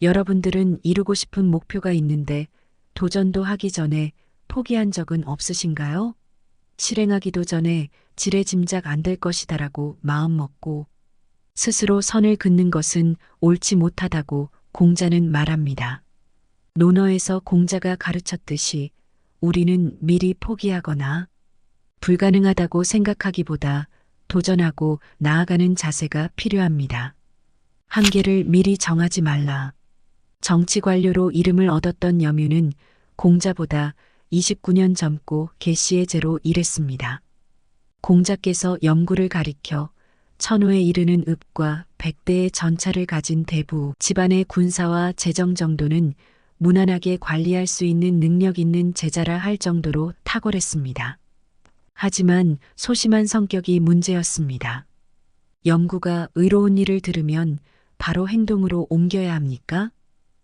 여러분들은 이루고 싶은 목표가 있는데 도전도 하기 전에 포기한 적은 없으신가요? 실행하기도 전에 지레짐작 안 될 것이다라고 마음먹고 스스로 선을 긋는 것은 옳지 못하다고 공자는 말합니다. 논어에서 공자가 가르쳤듯이 우리는 미리 포기하거나 불가능하다고 생각하기보다 도전하고 나아가는 자세가 필요합니다. 한계를 미리 정하지 말라. 정치 관료로 이름을 얻었던 여뭌은 공자보다 29년 젊고 개씨의 제로 이랬습니다. 공자께서 염구를 가리켜 천호에 이르는 읍과 100대의 전차를 가진 대부 집안의 군사와 재정 정도는 무난하게 관리할 수 있는 능력 있는 제자라 할 정도로 탁월했습니다. 하지만 소심한 성격이 문제였습니다. 염구가 의로운 일을 들으면 바로 행동으로 옮겨야 합니까?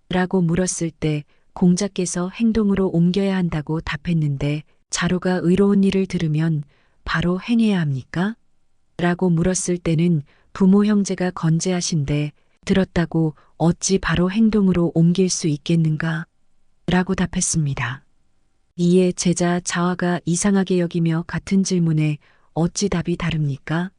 라고 물었을 때 공자께서 행동으로 옮겨야 한다고 답했는데 자로가 의로운 일을 들으면 바로 행해야 합니까? 라고 물었을 때는 부모 형제가 건재하신데 들었다고 어찌 바로 행동으로 옮길 수 있겠는가? 라고 답했습니다. 이에 제자 자화가 이상하게 여기며 같은 질문에 어찌 답이 다릅니까?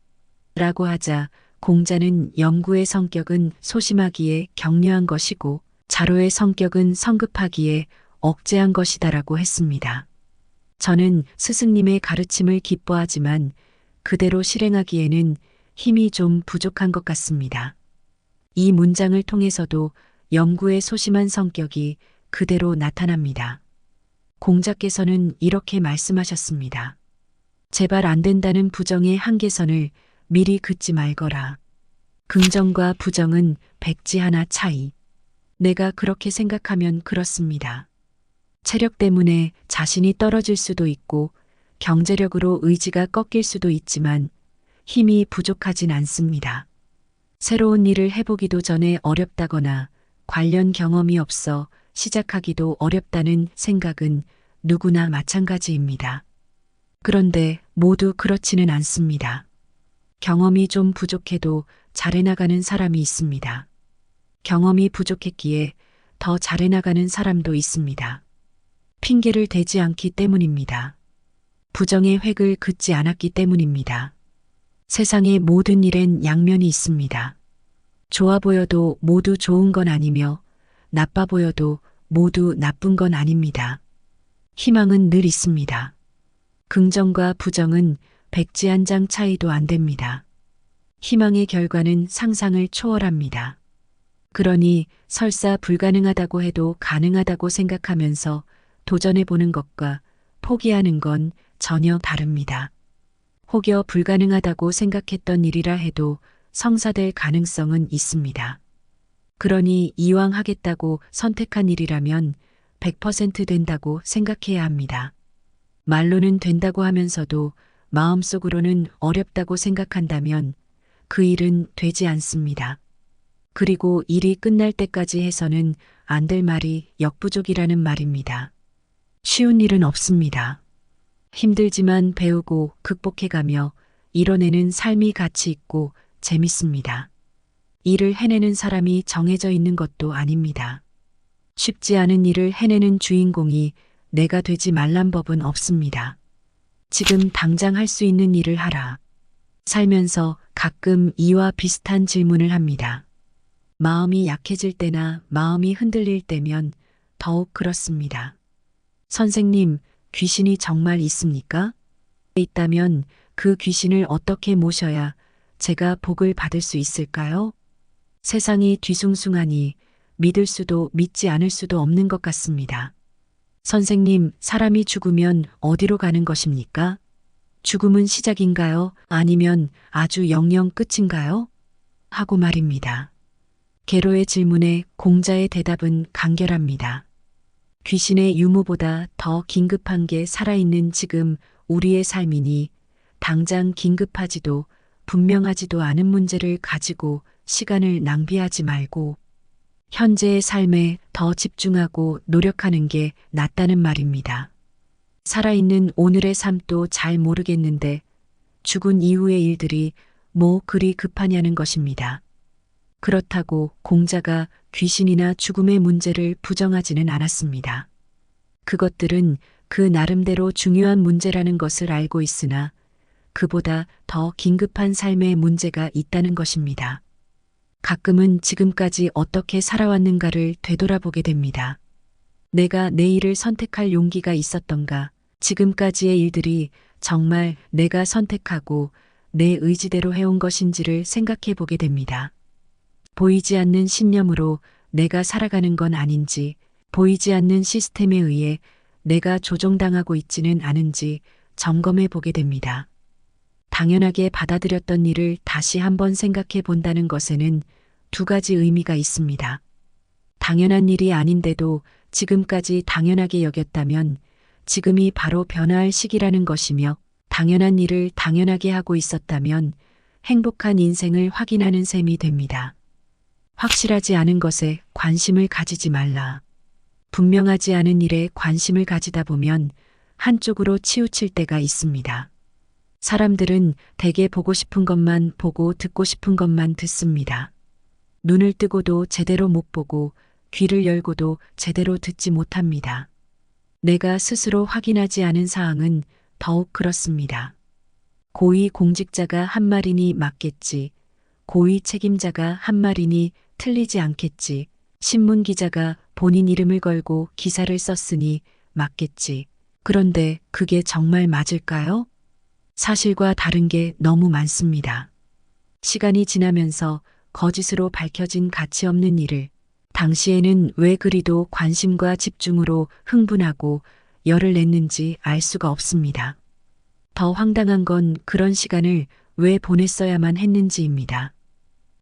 라고 하자 공자는 염구의 성격은 소심하기에 격려한 것이고 자로의 성격은 성급하기에 억제한 것이다라고 했습니다. 저는 스승님의 가르침을 기뻐하지만 그대로 실행하기에는 힘이 좀 부족한 것 같습니다. 이 문장을 통해서도 염구의 소심한 성격이 그대로 나타납니다. 공자께서는 이렇게 말씀하셨습니다. 제발 안 된다는 부정의 한계선을 미리 긋지 말거라. 긍정과 부정은 백지 하나 차이. 내가 그렇게 생각하면 그렇습니다. 체력 때문에 자신이 떨어질 수도 있고 경제력으로 의지가 꺾일 수도 있지만 힘이 부족하진 않습니다. 새로운 일을 해보기도 전에 어렵다거나 관련 경험이 없어 시작하기도 어렵다는 생각은 누구나 마찬가지입니다. 그런데 모두 그렇지는 않습니다. 경험이 좀 부족해도 잘해나가는 사람이 있습니다. 경험이 부족했기에 더 잘해나가는 사람도 있습니다. 핑계를 대지 않기 때문입니다. 부정의 획을 긋지 않았기 때문입니다. 세상의 모든 일엔 양면이 있습니다. 좋아 보여도 모두 좋은 건 아니며 나빠 보여도 모두 나쁜 건 아닙니다. 희망은 늘 있습니다. 긍정과 부정은 백지 한 장 차이도 안 됩니다. 희망의 결과는 상상을 초월합니다. 그러니 설사 불가능하다고 해도 가능하다고 생각하면서 도전해보는 것과 포기하는 건 전혀 다릅니다. 혹여 불가능하다고 생각했던 일이라 해도 성사될 가능성은 있습니다. 그러니 이왕 하겠다고 선택한 일이라면 100% 된다고 생각해야 합니다. 말로는 된다고 하면서도 마음속으로는 어렵다고 생각한다면 그 일은 되지 않습니다. 그리고 일이 끝날 때까지 해서는 안 될 말이 역부족이라는 말입니다. 쉬운 일은 없습니다. 힘들지만 배우고 극복해가며 이뤄내는 삶이 가치 있고 재밌습니다. 일을 해내는 사람이 정해져 있는 것도 아닙니다. 쉽지 않은 일을 해내는 주인공이 내가 되지 말란 법은 없습니다. 지금 당장 할 수 있는 일을 하라. 살면서 가끔 이와 비슷한 질문을 합니다. 마음이 약해질 때나 마음이 흔들릴 때면 더욱 그렇습니다. 선생님, 귀신이 정말 있습니까? 있다면 그 귀신을 어떻게 모셔야 제가 복을 받을 수 있을까요? 세상이 뒤숭숭하니 믿을 수도 믿지 않을 수도 없는 것 같습니다. 선생님, 사람이 죽으면 어디로 가는 것입니까? 죽음은 시작인가요? 아니면 아주 영영 끝인가요? 하고 말입니다. 계로의 질문에 공자의 대답은 간결합니다. 귀신의 유무보다 더 긴급한 게 살아있는 지금 우리의 삶이니 당장 긴급하지도 분명하지도 않은 문제를 가지고 시간을 낭비하지 말고 현재의 삶에 더 집중하고 노력하는 게 낫다는 말입니다. 살아있는 오늘의 삶도 잘 모르겠는데 죽은 이후의 일들이 뭐 그리 급하냐는 것입니다. 그렇다고 공자가 귀신이나 죽음의 문제를 부정하지는 않았습니다. 그것들은 그 나름대로 중요한 문제라는 것을 알고 있으나 그보다 더 긴급한 삶의 문제가 있다는 것입니다. 가끔은 지금까지 어떻게 살아왔는가를 되돌아보게 됩니다. 내가 내 일을 선택할 용기가 있었던가, 지금까지의 일들이 정말 내가 선택하고 내 의지대로 해온 것인지를 생각해 보게 됩니다. 보이지 않는 신념으로 내가 살아가는 건 아닌지, 보이지 않는 시스템에 의해 내가 조종당하고 있지는 않은지 점검해 보게 됩니다. 당연하게 받아들였던 일을 다시 한번 생각해 본다는 것에는 두 가지 의미가 있습니다. 당연한 일이 아닌데도 지금까지 당연하게 여겼다면 지금이 바로 변화할 시기라는 것이며, 당연한 일을 당연하게 하고 있었다면 행복한 인생을 확인하는 셈이 됩니다. 확실하지 않은 것에 관심을 가지지 말라. 분명하지 않은 일에 관심을 가지다 보면 한쪽으로 치우칠 때가 있습니다. 사람들은 대개 보고 싶은 것만 보고 듣고 싶은 것만 듣습니다. 눈을 뜨고도 제대로 못 보고 귀를 열고도 제대로 듣지 못합니다. 내가 스스로 확인하지 않은 사항은 더욱 그렇습니다. 고위 공직자가 한 말이니 맞겠지. 고위 책임자가 한 말이니 틀리지 않겠지. 신문 기자가 본인 이름을 걸고 기사를 썼으니 맞겠지. 그런데 그게 정말 맞을까요? 사실과 다른 게 너무 많습니다. 시간이 지나면서 거짓으로 밝혀진 가치 없는 일을 당시에는 왜 그리도 관심과 집중으로 흥분하고 열을 냈는지 알 수가 없습니다. 더 황당한 건 그런 시간을 왜 보냈어야만 했는지입니다.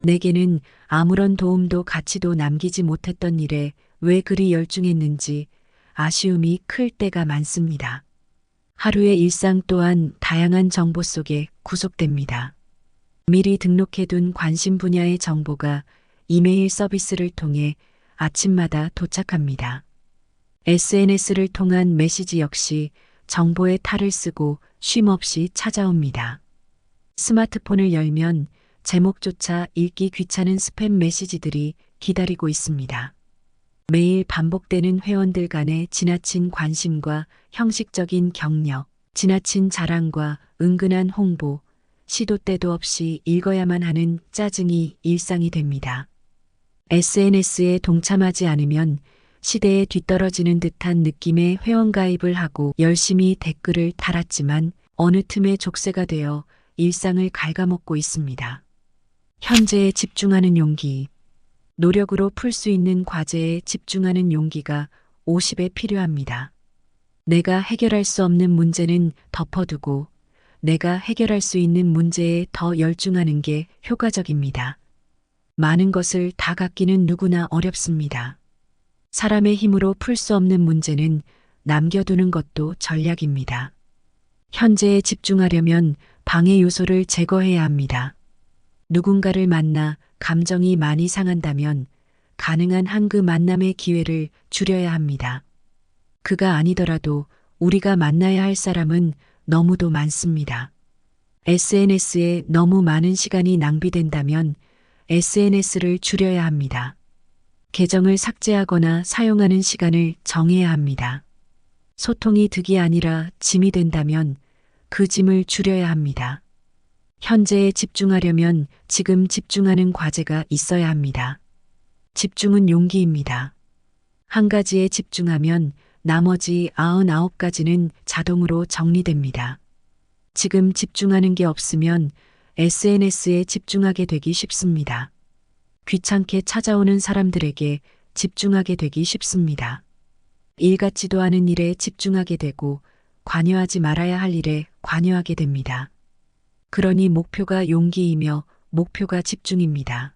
내게는 아무런 도움도 가치도 남기지 못했던 일에 왜 그리 열중했는지 아쉬움이 클 때가 많습니다. 하루의 일상 또한 다양한 정보 속에 구속됩니다. 미리 등록해둔 관심 분야의 정보가 이메일 서비스를 통해 아침마다 도착합니다. SNS를 통한 메시지 역시 정보의 탈을 쓰고 쉼없이 찾아옵니다. 스마트폰을 열면 제목조차 읽기 귀찮은 스팸 메시지들이 기다리고 있습니다. 매일 반복되는 회원들 간의 지나친 관심과 형식적인 격려, 지나친 자랑과 은근한 홍보, 시도 때도 없이 읽어야만 하는 짜증이 일상이 됩니다. SNS에 동참하지 않으면 시대에 뒤떨어지는 듯한 느낌의 회원가입을 하고 열심히 댓글을 달았지만 어느 틈에 족쇄가 되어 일상을 갉아먹고 있습니다. 현재에 집중하는 용기. 노력으로 풀 수 있는 과제에 집중하는 용기가 50에 필요합니다. 내가 해결할 수 없는 문제는 덮어두고 내가 해결할 수 있는 문제에 더 열중하는 게 효과적입니다. 많은 것을 다 갖기는 누구나 어렵습니다. 사람의 힘으로 풀 수 없는 문제는 남겨두는 것도 전략입니다. 현재에 집중하려면 방해 요소를 제거해야 합니다. 누군가를 만나 감정이 많이 상한다면 가능한 한 그 만남의 기회를 줄여야 합니다. 그가 아니더라도 우리가 만나야 할 사람은 너무도 많습니다. SNS에 너무 많은 시간이 낭비된다면 SNS를 줄여야 합니다. 계정을 삭제하거나 사용하는 시간을 정해야 합니다. 소통이 득이 아니라 짐이 된다면 그 짐을 줄여야 합니다. 현재에 집중하려면 지금 집중하는 과제가 있어야 합니다. 집중은 용기입니다. 한 가지에 집중하면 나머지 99가지는 자동으로 정리됩니다. 지금 집중하는 게 없으면 SNS에 집중하게 되기 쉽습니다. 귀찮게 찾아오는 사람들에게 집중하게 되기 쉽습니다. 일 같지도 않은 일에 집중하게 되고 관여하지 말아야 할 일에 관여하게 됩니다. 그러니 목표가 용기이며 목표가 집중입니다.